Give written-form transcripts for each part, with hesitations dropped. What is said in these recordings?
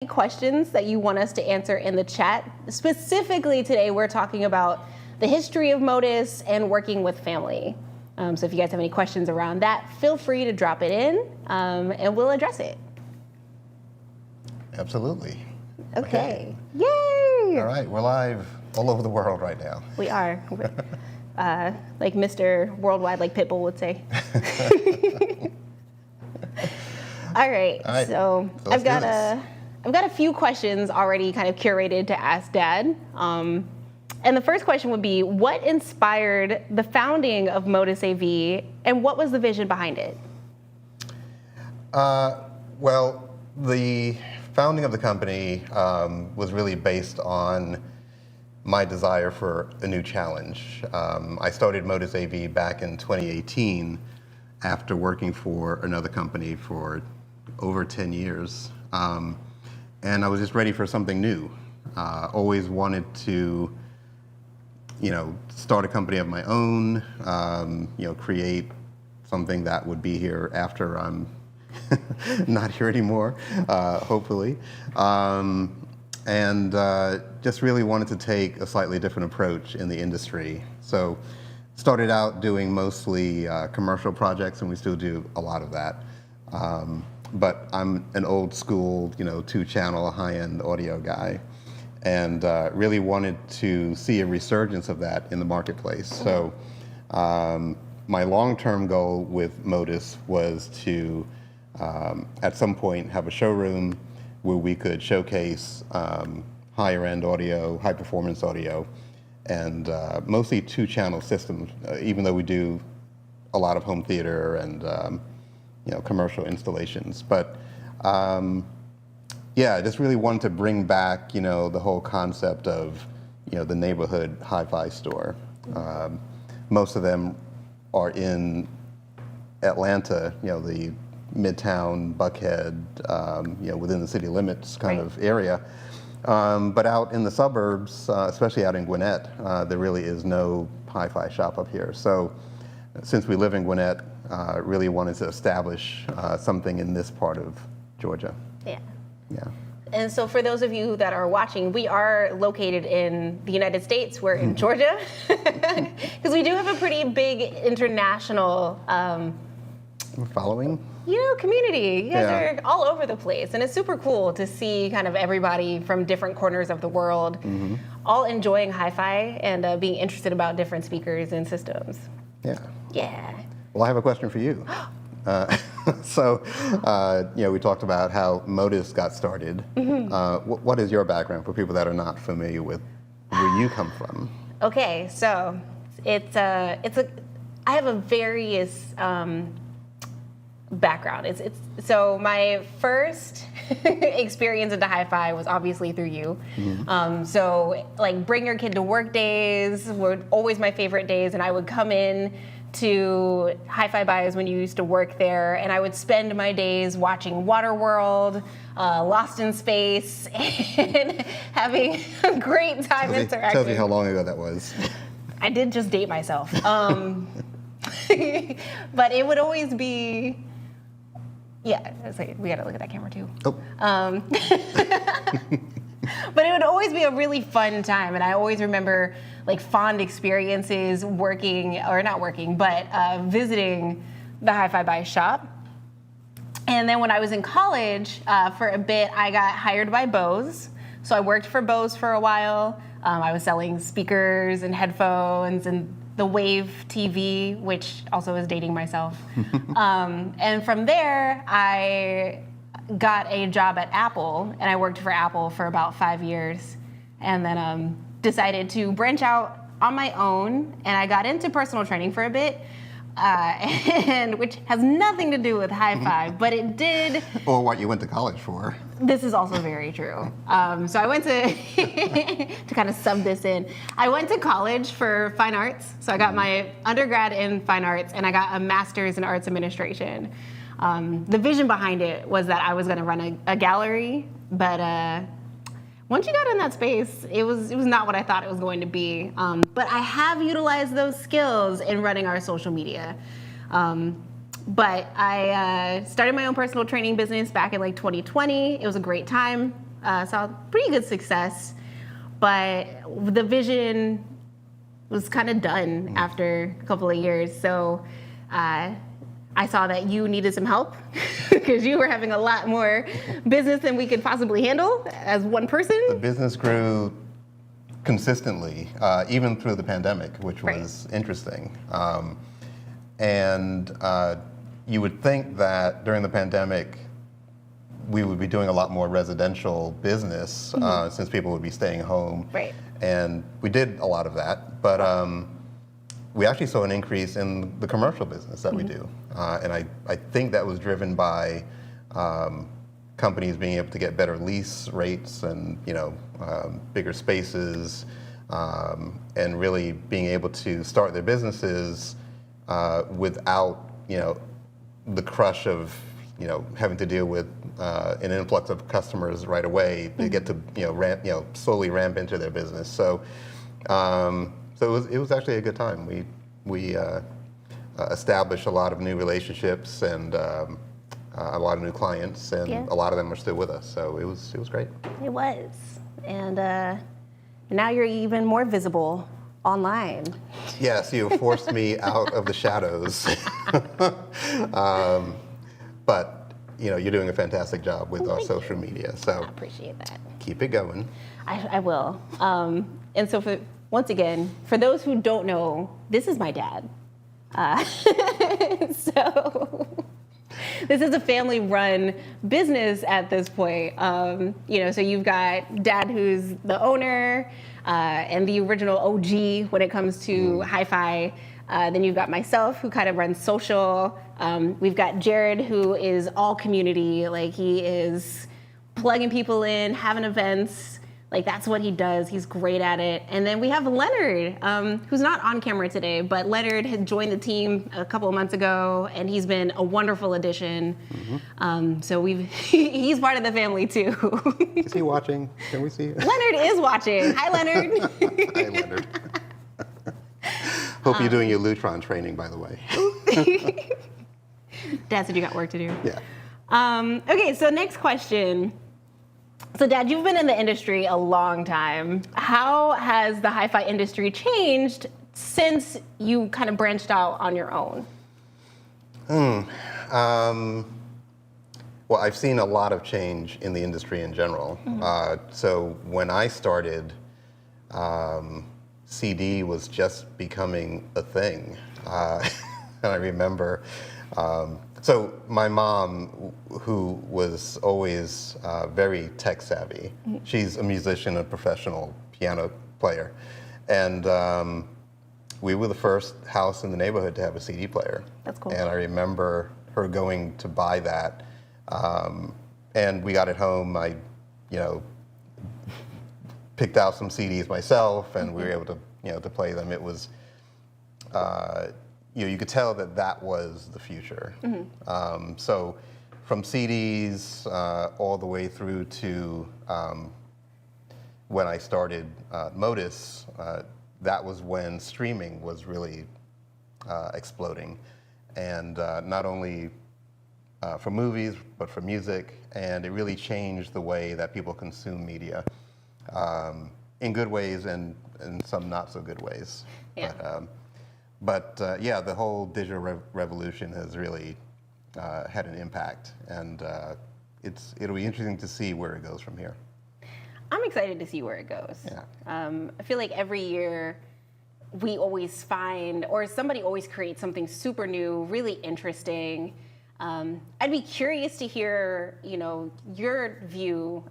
questions that you want us to answer in the chat. Specifically today, we're talking about the history of Modus and working with family. So if you guys have any questions around that, feel free to drop it in and we'll address it. Absolutely. Okay. Yay! All right, we're live all over the world right now. We are. Like Mr. Worldwide, like Pitbull would say. All right, so I've got a few questions already kind of curated to ask Dad. And the first question would be, what inspired the founding of Modus AV, and what was the vision behind it? Well, the founding of the company was really based on my desire for a new challenge. I started Modus AV back in 2018 after working for another company for over 10 years. And I was just ready for something new. Always wanted to, start a company of my own, create something that would be here after I'm not here anymore, hopefully. And just really wanted to take a slightly different approach in the industry. So started out doing mostly commercial projects, and we still do a lot of that. But I'm an old school, 2-channel high-end audio guy, and really wanted to see a resurgence of that in the marketplace. So my long-term goal with Modus was to, at some point, have a showroom where we could showcase higher-end audio, high-performance audio, and mostly 2-channel systems, even though we do a lot of home theater and commercial installations. But I just really wanted to bring back, the whole concept of, the neighborhood hi-fi store. Most of them are in Atlanta, the Midtown, Buckhead, within the city limits kind of area. But out in the suburbs, especially out in Gwinnett, there really is no hi-fi shop up here. So since we live in Gwinnett, really wanted to establish something in this part of Georgia. Yeah. Yeah. And so for those of you that are watching, we are located in the United States. We're in Georgia, because we do have a pretty big international following. Community. You guys are all over the place, and it's super cool to see kind of everybody from different corners of the world, all enjoying hi-fi and being interested about different speakers and systems. Yeah. Yeah. Well, I have a question for you. We talked about how Modus got started. What is your background for people that are not familiar with where you come from? Okay, so I have a various background. So my first experience into hi-fi was obviously through you. So like bring your kid to work days were always my favorite days, and I would come in to Hi-Fi Buys when you used to work there, and I would spend my days watching Waterworld, Lost in Space, and having a great time interacting. Tells you how long ago that was. I did just date myself. But it would always be, it's like, we gotta look at that camera too. Oh. But it would always be a really fun time, and I always remember like fond experiences visiting the Hi-Fi Buy shop. And then when I was in college, for a bit, I got hired by Bose. So I worked for Bose for a while. I was selling speakers and headphones and the Wave TV, which also is dating myself. And from there, I got a job at Apple, and I worked for Apple for about 5 years, and then decided to branch out on my own, and I got into personal training for a bit, and which has nothing to do with hi-fi, but it did. Or what you went to college for. This is also very true. So I went to, to kind of sub this in, I went to college for fine arts, so I got my undergrad in fine arts, and I got a master's in arts administration. The vision behind it was that I was going to run a gallery, but once you got in that space, it was not what I thought it was going to be. But I have utilized those skills in running our social media. But I started my own personal training business back in like 2020. It was a great time. saw pretty good success, but the vision was kind of done after a couple of years. So I saw that you needed some help because you were having a lot more business than we could possibly handle as one person. The business grew consistently, even through the pandemic, which was interesting. And you would think that during the pandemic, we would be doing a lot more residential business since people would be staying home. Right. And we did a lot of that, but we actually saw an increase in the commercial business that we do. And I think that was driven by companies being able to get better lease rates and bigger spaces, and really being able to start their businesses without the crush of having to deal with an influx of customers right away. They get to slowly ramp into their business. So it was actually a good time. We established a lot of new relationships and a lot of new clients, and a lot of them are still with us. So it was great. It was, and now you're even more visible online. Yes, you forced me out of the shadows. But you're doing a fantastic job with our social media. So I appreciate that. Keep it going. I will. And so once again, for those who don't know, this is my dad. So this is a family-run business at this point. So you've got Dad, who's the owner and the original OG when it comes to HiFi. Then you've got myself, who kind of runs social. We've got Jared, who is all community. Like, he is plugging people in, having events. Like, that's what he does. He's great at it. And then we have Leonard, who's not on camera today, but Leonard had joined the team a couple of months ago, and he's been a wonderful addition. So he's part of the family too. Is he watching? Can we see it? Leonard is watching. Hi, Leonard. Hi, Leonard. Hope you're doing your Lutron training, by the way. Dad said you got work to do. Yeah. Okay, so next question. So Dad, you've been in the industry a long time. How has the HiFi industry changed since you kind of branched out on your own? Well, I've seen a lot of change in the industry in general. So when I started, CD was just becoming a thing. And I remember, so my mom, who was always very tech savvy, she's a musician, a professional piano player. And we were the first house in the neighborhood to have a CD player. That's cool. And I remember her going to buy that. And we got it home. I, picked out some CDs myself, and we were able to, to play them. It was, you could tell that was the future. So from CDs all the way through to when I started Modus, that was when streaming was really exploding. And not only for movies, but for music, and it really changed the way that people consume media in good ways and in some not so good ways. Yeah. But the whole digital revolution has really had an impact, and it'll be interesting to see where it goes from here. I'm excited to see where it goes. Yeah. I feel like every year we always find, or somebody always creates something super new, really interesting. I'd be curious to hear, your view,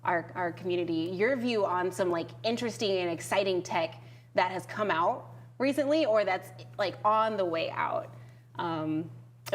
our community, your view on some like interesting and exciting tech that has come out recently, or that's like on the way out.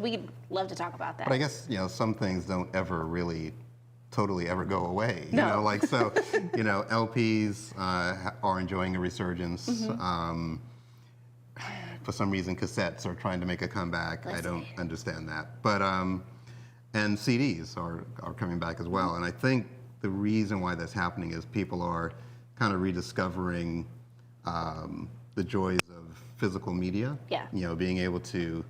We'd love to talk about that. But I guess, some things don't ever really totally ever go away. No. LPs are enjoying a resurgence. For some reason, cassettes are trying to make a comeback. I don't understand that. But and CDs are coming back as well. And I think the reason why that's happening is people are kind of rediscovering the joys of physical media. Yeah. Being able to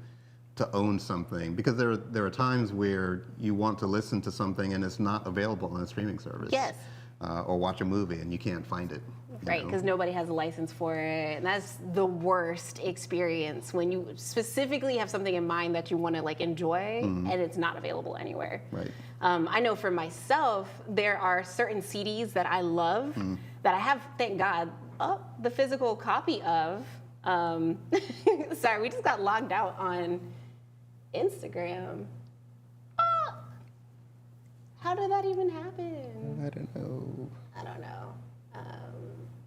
to own something, because there are times where you want to listen to something and it's not available on a streaming service. Yes. Or watch a movie and you can't find it. Right, because nobody has a license for it. And that's the worst experience, when you specifically have something in mind that you want to like enjoy and it's not available anywhere. Right. I know for myself, there are certain CDs that I love that I have, thank God, the physical copy of. Sorry, we just got logged out on Instagram. How did that even happen? I don't know. I don't know.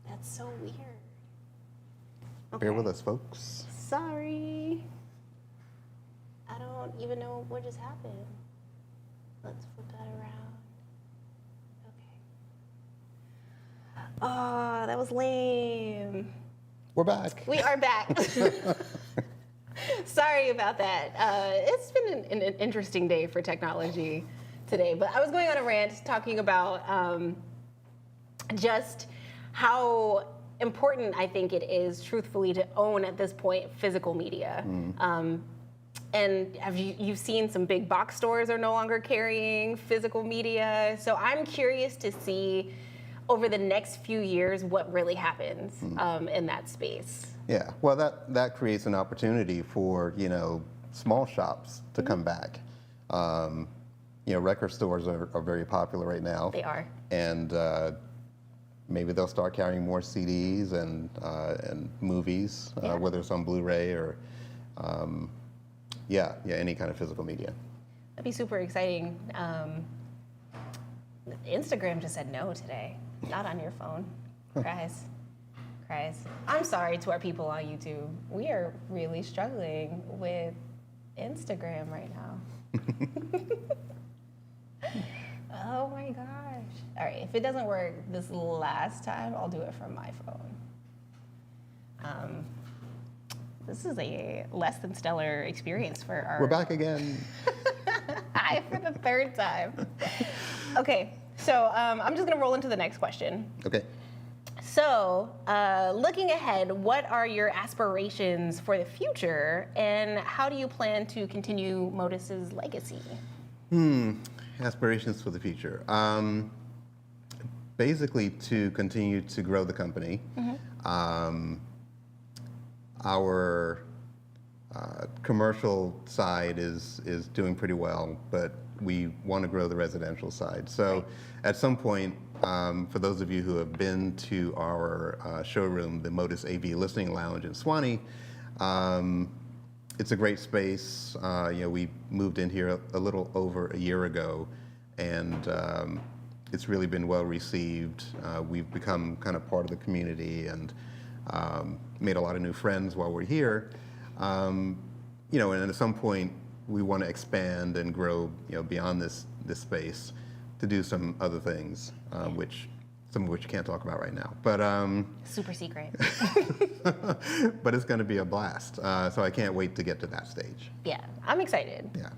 That's so weird. Bear with us, folks. Sorry. I don't even know what just happened. Let's flip that around. Okay. Oh, that was lame. We're back. We are back. Sorry about that. It's been an interesting day for technology today, but I was going on a rant talking about just how important I think it is, truthfully, to own at this point physical media. And have you've seen some big box stores are no longer carrying physical media. So I'm curious to see over the next few years what really happens in that space. Yeah, well, that creates an opportunity for, small shops to come back. Record stores are very popular right now. They are. And maybe they'll start carrying more CDs and movies, whether it's on Blu-ray or, any kind of physical media. That'd be super exciting. Instagram just said no today. Not on your phone. Cries. I'm sorry to our people on YouTube. We are really struggling with Instagram right now. Oh my gosh. All right, if it doesn't work this last time, I'll do it from my phone. This is a less than stellar experience for our... We're back again. Hi, for the third time. Okay, so I'm just gonna roll into the next question. Okay. So, looking ahead, what are your aspirations for the future, and how do you plan to continue Modus's legacy? Aspirations for the future. Basically, to continue to grow the company. Our commercial side is doing pretty well, but we want to grow the residential side. So at some point, for those of you who have been to our showroom, the Modus AV Listening Lounge in Swanee, it's a great space. We moved in here a little over a year ago, and it's really been well received. We've become kind of part of the community and made a lot of new friends while we're here. And at some point we want to expand and grow, beyond this space to do some other things, some of which you can't talk about right now. But Super secret. but it's going to be a blast. So I can't wait to get to that stage. Yeah, I'm excited. Yeah.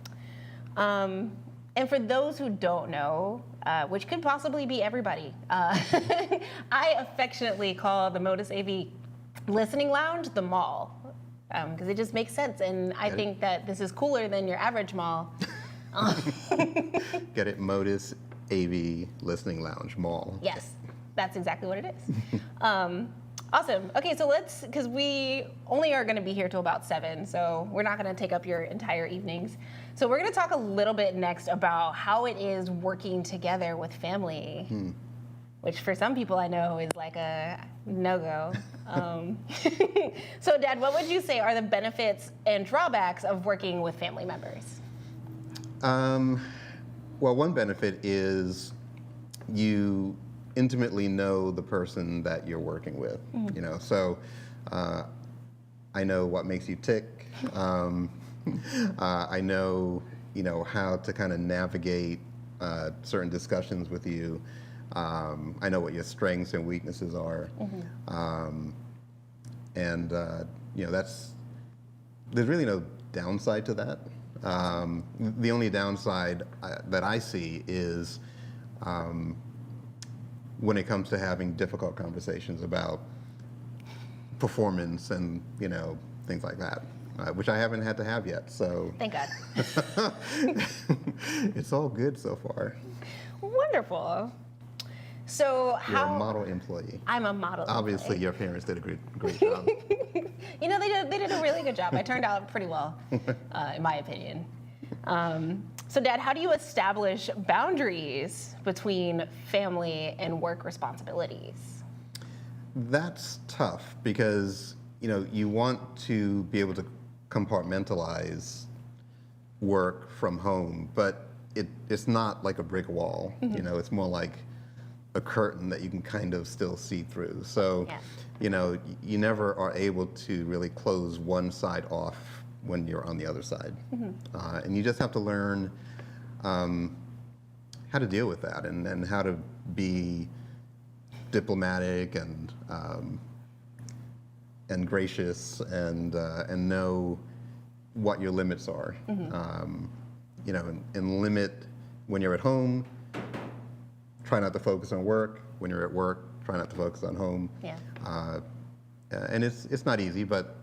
And for those who don't know, which could possibly be everybody, I affectionately call the Modus AV Listening Lounge the mall, because it just makes sense. And I think that this is cooler than your average mall. Get it? Modus AV Listening Lounge Mall. Yes, that's exactly what it is. Awesome. Okay, so because we only are going to be here till about 7, so we're not going to take up your entire evenings. So we're going to talk a little bit next about how it is working together with family, which for some people I know is like a no-go. So Dad, what would you say are the benefits and drawbacks of working with family members? Well, one benefit is you intimately know the person that you're working with. So I know what makes you tick. I know how to kind of navigate certain discussions with you. I know what your strengths and weaknesses are. There's really no downside to that. The only downside that I see is when it comes to having difficult conversations about performance and things like that. which I haven't had to have yet. So Thank God. it's all good so far. Wonderful. So You're a model employee. I'm a model. Obviously, employee. your parents did a great job. You know, they did a really good job. I turned out pretty well, in my opinion. So, Dad, how do you establish boundaries between family and work responsibilities? That's tough because, you want to be able to compartmentalize work from home, but it's not like a brick wall. It's more like a curtain that you can kind of still see through. So, Yeah. you never are able to really close one side off when you're on the other side. And you just have to learn how to deal with that and how to be diplomatic and gracious and know what your limits are. And limit when you're at home. Try not to focus on work. When you're at work, try not to focus on home. Yeah. And it's not easy, but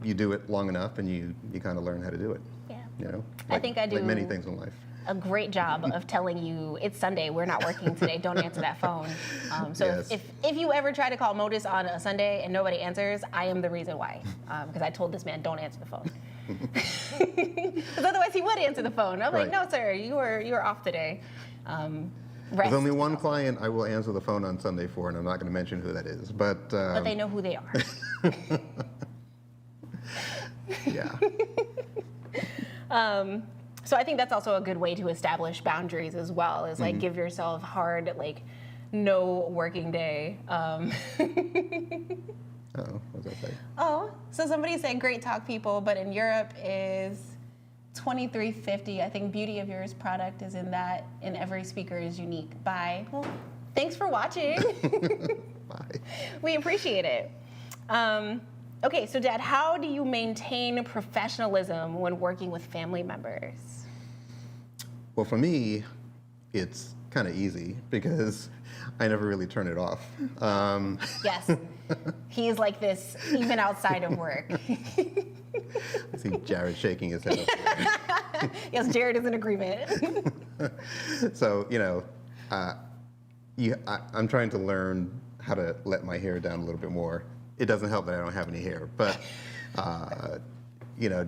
you do it long enough, and you kind of learn how to do it. Yeah. Like, I think I do like many things in life. a great job of telling you it's Sunday, we're not working today, don't answer that phone. So Yes. if you ever try to call Modus on a Sunday and nobody answers, I am the reason why. Because I told this man, don't answer the phone. Because otherwise he would answer the phone. I'm like, Right. no, sir, you are off today. There's only one client I will answer the phone on Sunday for, and I'm not going to mention who that is. But they know who they are. yeah. So I think that's also a good way to establish boundaries as well, is like give yourself hard, like no working day. What does that say? Oh, so somebody said great talk, people, but in Europe is 23.50. I think Beauty of Yours product is in that, and every speaker is unique. Bye. Well, thanks for watching. Bye. We appreciate it. Okay, so Dad, how do you maintain professionalism when working with family members? Well, for me, it's kind of easy because I never really turn it off. Yes, he's like this even outside of work. I see Jared shaking his head up there. Yes, Jared is in agreement. So, I'm trying to learn how to let my hair down a little bit more. It doesn't help that I don't have any hair, but,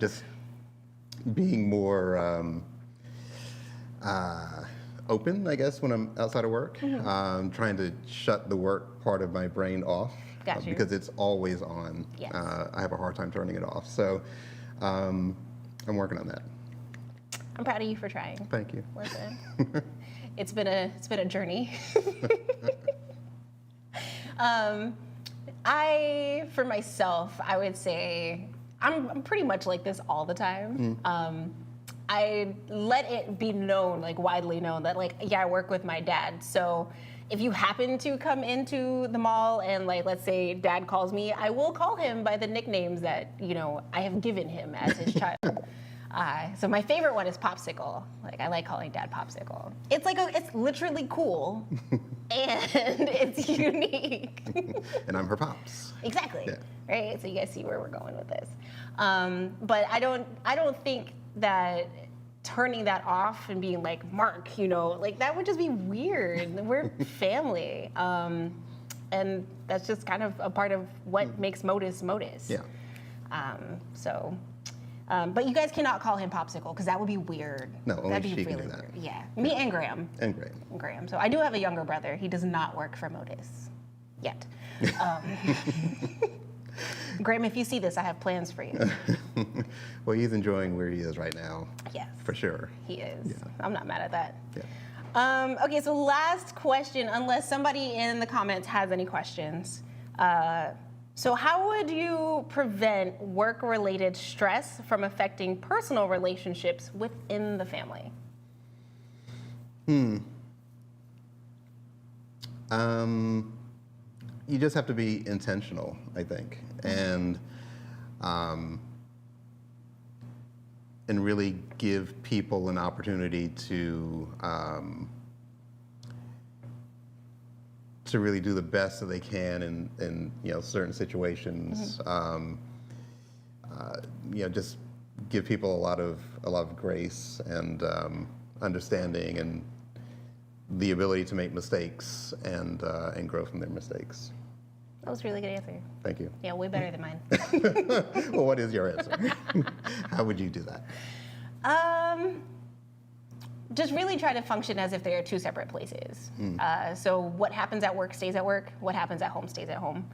just being more open, I guess, when I'm outside of work. Trying to shut the work part of my brain off. Got you. Because it's always on. Yes. I have a hard time turning it off. So I'm working on that. I'm proud of you for trying. Thank you. Listen, it's been a journey. For myself, I would say I'm pretty much like this all the time. I let it be known, like widely known, that I work with my dad. So if you happen to come into the mall and let's say Dad calls me, I will call him by the nicknames that I have given him as his child. So my favorite one is Popsicle. I like calling Dad Popsicle. It's literally cool, and it's unique. And I'm her pops. Exactly. Yeah. Right. So you guys see where we're going with this. But I don't think that turning that off and being like Mark, that would just be weird. We're family, and that's just kind of a part of what makes Modus Modus. Yeah. But you guys cannot call him Popsicle because that would be weird. No, only That'd be she can really do that. weird. Yeah. Me and Graham. And great. Graham. So I do have a younger brother. He does not work for Modus yet. Graham, if you see this, I have plans for you. Well, he's enjoying where he is right now. Yes. For sure. He is. Yeah. I'm not mad at that. Yeah. Okay, so last question, unless somebody in the comments has any questions. So how would you prevent work-related stress from affecting personal relationships within the family? You just have to be intentional, I think, and really give people an opportunity to really do the best that they can in certain situations. just give people a lot of grace and understanding and the ability to make mistakes and grow from their mistakes. That was a really good answer. Thank you. Yeah, way better than mine. Well, what is your answer? How would you do that? Just really try to function as if they are two separate places. So what happens at work stays at work. What happens at home stays at home.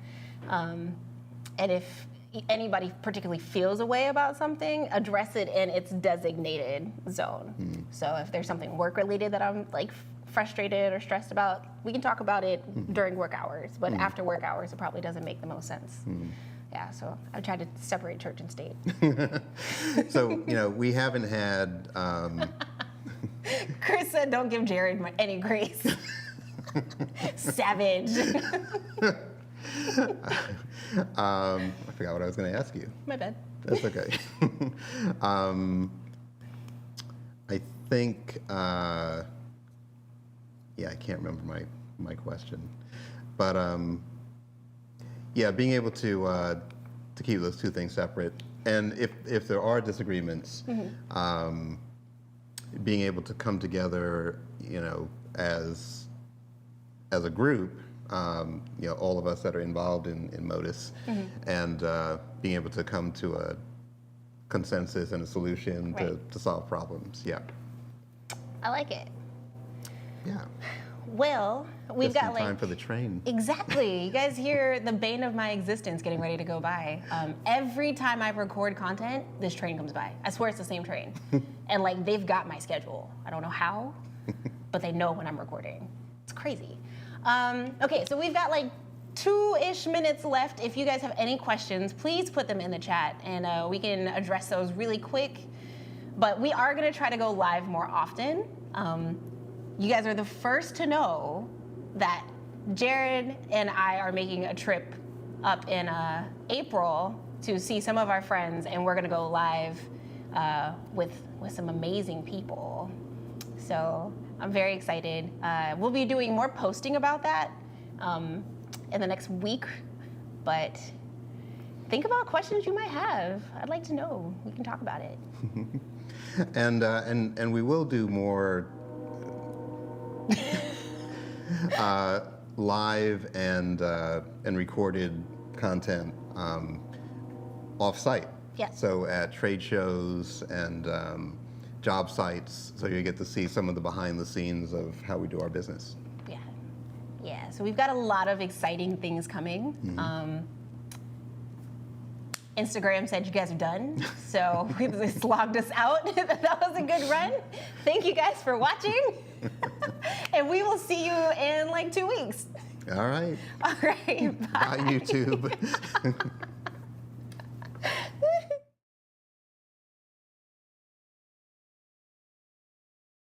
And if anybody particularly feels a way about something, address it in its designated zone. So if there's something work related that I'm like frustrated or stressed about, we can talk about it during work hours. But after work hours, it probably doesn't make the most sense. Yeah, so I tried to separate church and state. So, we haven't had... Chris said, don't give Jared any grace. Savage. I forgot what I was going to ask you. My bad. That's okay. I think, I can't remember my question. But, being able to keep those two things separate. And if there are disagreements, being able to come together, as a group, all of us that are involved in Modus, and being able to come to a consensus and a solution to solve problems. Yeah. I like it. Yeah. Well, we've got time for the train. Exactly. You guys hear the bane of my existence getting ready to go by. Every time I record content, this train comes by. I swear it's the same train. And they've got my schedule. I don't know how, but they know when I'm recording. It's crazy. Okay, so we've got 2-ish minutes left. If you guys have any questions, please put them in the chat and we can address those really quick. But we are gonna try to go live more often. You guys are the first to know that Jared and I are making a trip up in April to see some of our friends, and we're gonna go live with some amazing people. So I'm very excited. We'll be doing more posting about that in the next week, but think about questions you might have. I'd like to know. We can talk about it. And we will do more live and recorded content off-site. Yeah. So at trade shows and job sites, so you get to see some of the behind the scenes of how we do our business. Yeah. So we've got a lot of exciting things coming. Instagram said you guys are done, so we just logged us out. That was a good run. Thank you guys for watching. And we will see you in 2 weeks. All right. All right. Bye. Bye, YouTube.